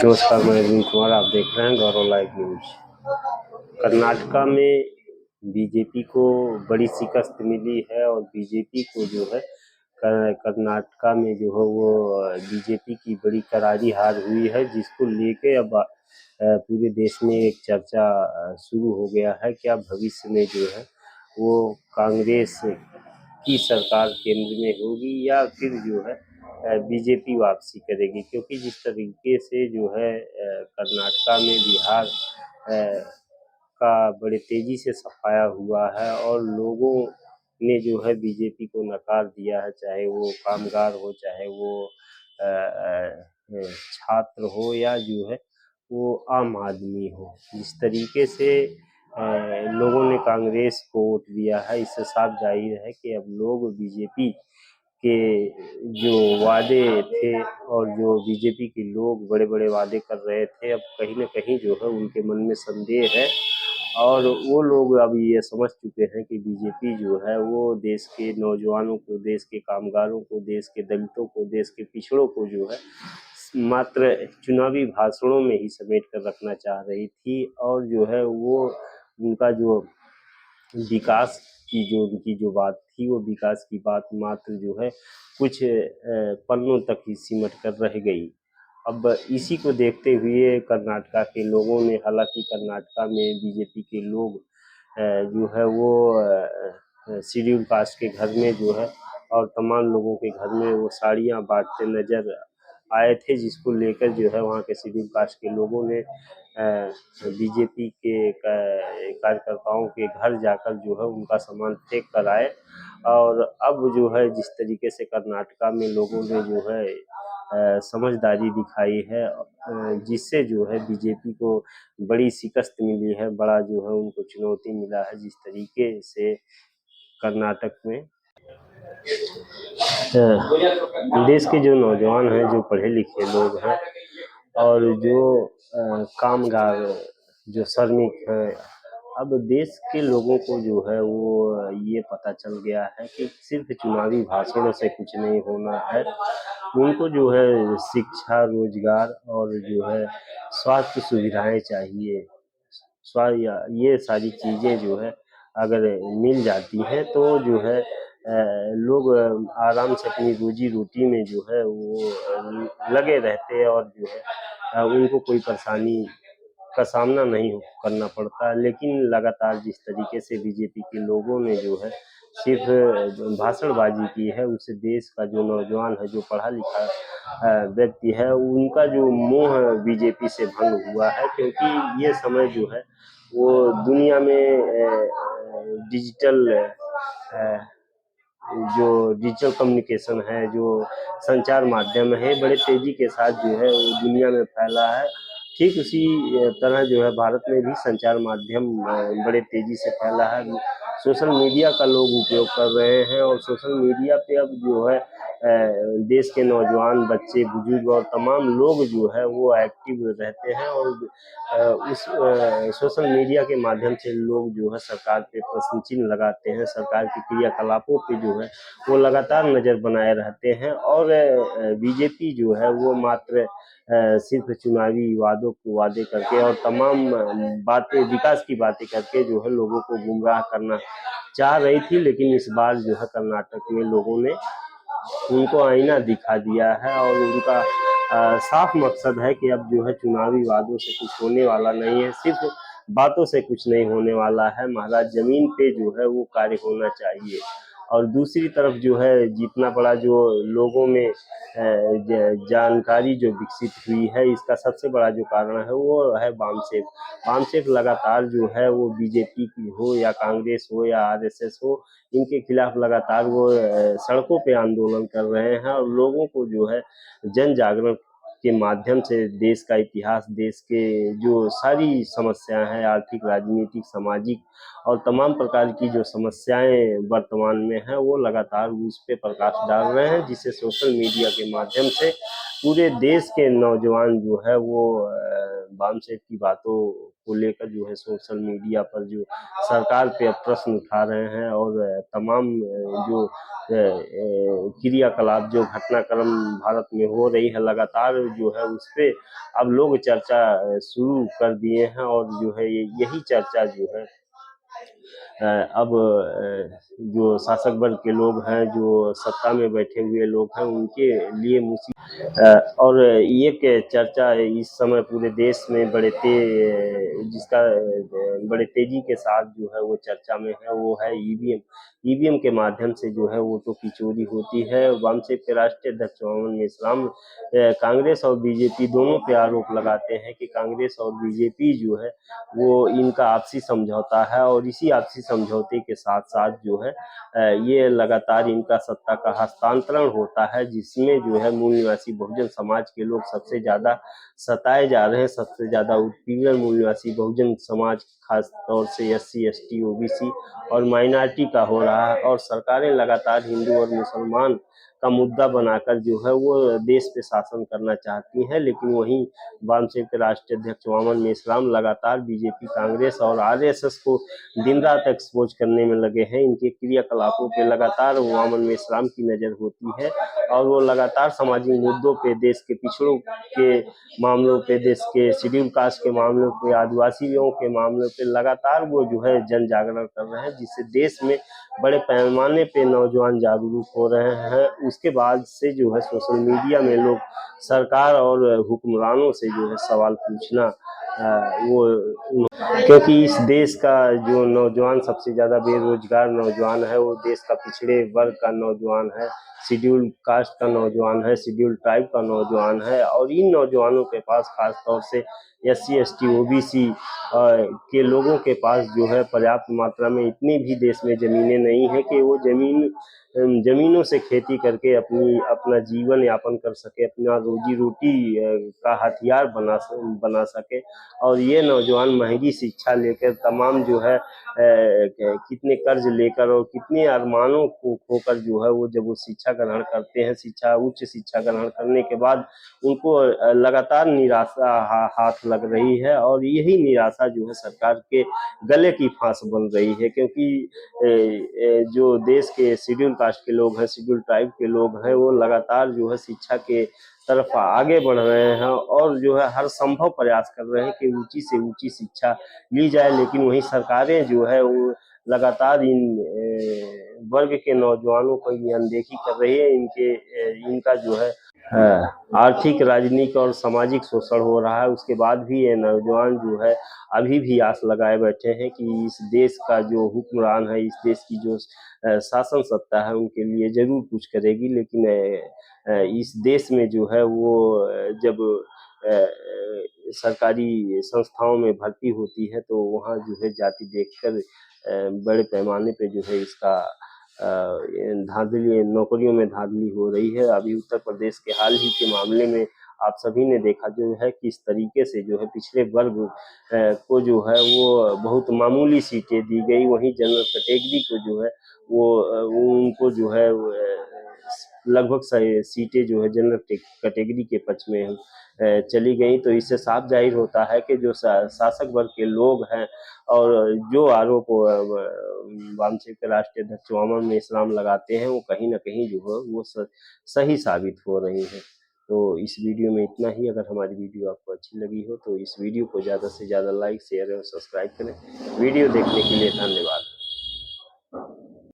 नमस्कार, मैं अरविंद कुमार। आप देख रहे हैं गौरव लाइव न्यूज। कर्नाटका में बीजेपी को बड़ी शिकस्त मिली है और बीजेपी को जो है कर्नाटका में जो है वो बीजेपी की बड़ी करारी हार हुई है, जिसको लेके अब पूरे देश में एक चर्चा शुरू हो गया है। क्या भविष्य में जो है वो कांग्रेस की सरकार केंद्र में होगी या फिर जो है बीजेपी वापसी करेगी, क्योंकि जिस तरीके से जो है कर्नाटका में बिहार का बड़े तेजी से सफाया हुआ है और लोगों ने जो है बीजेपी को नकार दिया है, चाहे वो कामगार हो, चाहे वो छात्र हो या जो है वो आम आदमी हो। जिस तरीके से लोगों ने कांग्रेस को वोट दिया है, इससे साफ जाहिर है कि अब लोग बीजेपी के जो वादे थे और जो बीजेपी के लोग बड़े बड़े वादे कर रहे थे, अब कहीं ना कहीं जो है उनके मन में संदेह है और वो लोग अब ये समझ चुके हैं कि बीजेपी जो है वो देश के नौजवानों को, देश के कामगारों को, देश के दलितों को, देश के पिछड़ों को जो है मात्र चुनावी भाषणों में ही समेट कर रखना चाह रही थी। और जो है वो उनका जो विकास की जो उनकी जो बात थी, वो विकास की बात मात्र जो है कुछ पन्नों तक ही सिमट कर रह गई। अब इसी को देखते हुए कर्नाटका के लोगों ने, हालांकि कर्नाटका में बीजेपी के लोग जो है वो शेड्यूल कास्ट के घर में जो है और तमाम लोगों के घर में वो साड़ियाँ बांटते नजर आए थे, जिसको लेकर जो है वहाँ के शेड्यूल कास्ट के लोगों ने बीजेपी के कार्यकर्ताओं के घर जाकर जो है उनका सामान फेंक कर आए। और अब जो है जिस तरीके से कर्नाटका में लोगों ने जो है समझदारी दिखाई है, जिससे जो है बीजेपी को बड़ी शिकस्त मिली है, बड़ा जो है उनको चुनौती मिला है। जिस तरीके से कर्नाटक में देश के जो नौजवान हैं, जो पढ़े लिखे लोग हैं और जो कामगार, जो श्रमिक हैं, अब देश के लोगों को जो है वो ये पता चल गया है कि सिर्फ चुनावी भाषणों से कुछ नहीं होना है। उनको जो है शिक्षा, रोजगार और जो है स्वास्थ्य सुविधाएं चाहिए। ये सारी चीजें जो है अगर मिल जाती हैं तो जो है लोग आराम से अपनी रोजी रोटी में जो है वो लगे रहते हैं और जो है उनको कोई परेशानी का सामना नहीं करना पड़ता। लेकिन लगातार जिस तरीके से बीजेपी के लोगों ने जो है सिर्फ भाषणबाजी की है, उससे देश का जो नौजवान है, जो पढ़ा लिखा व्यक्ति है, उनका जो मोह बीजेपी से भंग हुआ है। क्योंकि ये समय जो है वो दुनिया में डिजिटल जो डिजिटल कम्युनिकेशन है, जो संचार माध्यम है, बड़े तेजी के साथ जो है वो दुनिया में फैला है। ठीक उसी तरह जो है भारत में भी संचार माध्यम बड़े तेजी से फैला है। सोशल मीडिया का लोग उपयोग कर रहे हैं और सोशल मीडिया पे अब जो है देश के नौजवान, बच्चे, बुजुर्ग और तमाम लोग जो है वो एक्टिव रहते हैं और उस सोशल मीडिया के माध्यम से लोग जो है सरकार पे प्रश्न चिन्ह लगाते हैं, सरकार के क्रियाकलापों पे जो है वो लगातार नजर बनाए रहते हैं। और बीजेपी जो है वो मात्र सिर्फ चुनावी वादे करके और तमाम बातें, विकास की बातें करके जो है लोगों को गुमराह करना चाह रही थी। लेकिन इस बार जो है कर्नाटक में लोगों ने उनको आईना दिखा दिया है और उनका साफ मकसद है कि अब जो है चुनावी वादों से कुछ होने वाला नहीं है, सिर्फ बातों से कुछ नहीं होने वाला है, महाराज जमीन पे जो है वो कार्य होना चाहिए। और दूसरी तरफ जो है जितना बड़ा जो लोगों में जानकारी जो विकसित हुई है, इसका सबसे बड़ा जो कारण है वो है वामसेफ। वामसेफ लगातार जो है वो बीजेपी की हो या कांग्रेस हो या आरएसएस हो, इनके खिलाफ लगातार वो सड़कों पे आंदोलन कर रहे हैं और लोगों को जो है जन जागरण के माध्यम से देश का इतिहास, देश के जो सारी समस्याएं हैं, आर्थिक, राजनीतिक, सामाजिक और तमाम प्रकार की जो समस्याएं वर्तमान में हैं, वो लगातार उस पे प्रकाश डाल रहे हैं, जिससे सोशल मीडिया के माध्यम से पूरे देश के नौजवान जो है वो वामसेफ की बातों को लेकर जो है सोशल मीडिया पर जो सरकार पे प्रश्न उठा रहे हैं और तमाम जो क्रियाकलाप जो घटनाक्रम भारत में हो रही है लगातार जो है उस पे अब लोग चर्चा शुरू कर दिए हैं और जो है यही चर्चा जो है अब जो शासक वर्ग के लोग हैं, जो सत्ता में बैठे हुए लोग हैं, उनके लिए और ये के चर्चा इस समय पूरे देश में जिसका बड़े तेजी के साथ जो है वो चर्चा में है, वो है ईवीएम। ईवीएम के माध्यम से जो है वोटों की चोरी होती है। वामसेप के राष्ट्रीय अध्यक्ष मोहम्मद इस्लाम कांग्रेस और बीजेपी दोनों पे आरोप लगाते हैं कि कांग्रेस और बीजेपी जो है वो इनका आपसी समझौता है और इसी आपसी समझौते के साथ साथ जो है ये लगातार इनका सत्ता का हस्तांतरण होता है, जिसमें जो है मूल निवासी बहुजन समाज के लोग सबसे ज्यादा सताए जा रहे हैं। सबसे ज्यादा उत्पीड़न मूल निवासी बहुजन समाज, खास तौर से SC ST OBC और माइनॉरिटी का हो रहा है और सरकारें लगातार हिंदू और मुसलमान का मुद्दा बनाकर जो है वो देश पे शासन करना चाहती हैं। लेकिन वहीं वामसेप के राष्ट्रीय अध्यक्ष मोहम्मद इस्लाम लगातार बीजेपी, कांग्रेस और RSS को दिन रात एक्सपोज करने में लगे हैं। इनके क्रियाकलापों पे लगातार मोहम्मद इस्लाम की नजर होती है और वो लगातार सामाजिक मुद्दों पे, देश के पिछड़ों के मामलों पे, देश के शेड्यूल कास्ट के मामलों पे, आदिवासियों के मामलों पे लगातार वो जो है जन जागरण कर रहे हैं, जिससे देश में बड़े पैमाने पे नौजवान जागरूक हो रहे हैं। उसके बाद से जो है सोशल मीडिया में लोग सरकार और हुक्मरानों से जो है सवाल पूछना वो, क्योंकि इस देश का जो नौजवान सबसे ज्यादा बेरोजगार नौजवान है, वो देश का पिछड़े वर्ग का नौजवान है, शेड्यूल कास्ट का नौजवान है, शेड्यूल ट्राइब का नौजवान है और इन नौजवानों के पास खास तौर से SC ST OBC के लोगों के पास जो है पर्याप्त मात्रा में इतनी भी देश में जमीनें नहीं है कि वो जमीनों से खेती करके अपना जीवन यापन कर सके, अपना रोजी रोटी का हथियार बना सके। और ये नौजवान महंगी शिक्षा लेकर तमाम जो है कितने कर्ज लेकर और कितने अरमानों को खोकर जो है वो जब वो शिक्षा ग्रहण करते हैं, उच्च शिक्षा ग्रहण करने के बाद उनको लगातार निराशा हाथ लग रही है और यही निराशा जो है सरकार के गले की फांस बन रही है। क्योंकि जो देश के शेड्यूल कास्ट के लोग हैं, शेड्यूल ट्राइब के लोग हैं, वो लगातार जो है शिक्षा के तरफ आगे बढ़ रहे हैं और जो है हर संभव प्रयास कर रहे हैं कि ऊंची से ऊंची शिक्षा ली जाए। लेकिन वही सरकारें जो है वो लगातार इन वर्ग के नौजवानों को ये अनदेखी कर रही है। इनका जो है आर्थिक, राजनीतिक और सामाजिक शोषण हो रहा है। उसके बाद भी ये नौजवान जो है अभी भी आस लगाए बैठे हैं कि इस देश का जो हुक्मरान है, इस देश की जो शासन सत्ता है, उनके लिए जरूर कुछ करेगी। लेकिन इस देश में जो है वो जब सरकारी संस्थाओं में भर्ती होती है तो वहाँ जो है जाति देखकर बड़े पैमाने पे जो है इसका धांधली, नौकरियों में धांधली हो रही है। अभी उत्तर प्रदेश के हाल ही के मामले में आप सभी ने देखा जो है किस तरीके से जो है पिछड़े वर्ग को जो है वो बहुत मामूली सीटें दी गई। वहीं जनरल कैटेगरी को जो है वो उनको जो है लगभग सीटें जो है जनरल कैटेगरी के पक्ष में चली गई। तो इससे साफ जाहिर होता है कि जो शासक वर्ग के लोग हैं और जो आरोप वामसेप के राष्ट्रीय अध्यक्ष मोहम्मद इस्लाम लगाते हैं, वो कहीं ना कहीं जो है वो सही साबित हो रही है। तो इस वीडियो में इतना ही। अगर हमारी वीडियो आपको अच्छी लगी हो तो इस वीडियो को ज़्यादा से ज़्यादा लाइक, शेयर और सब्सक्राइब करें। वीडियो देखने के लिए धन्यवाद।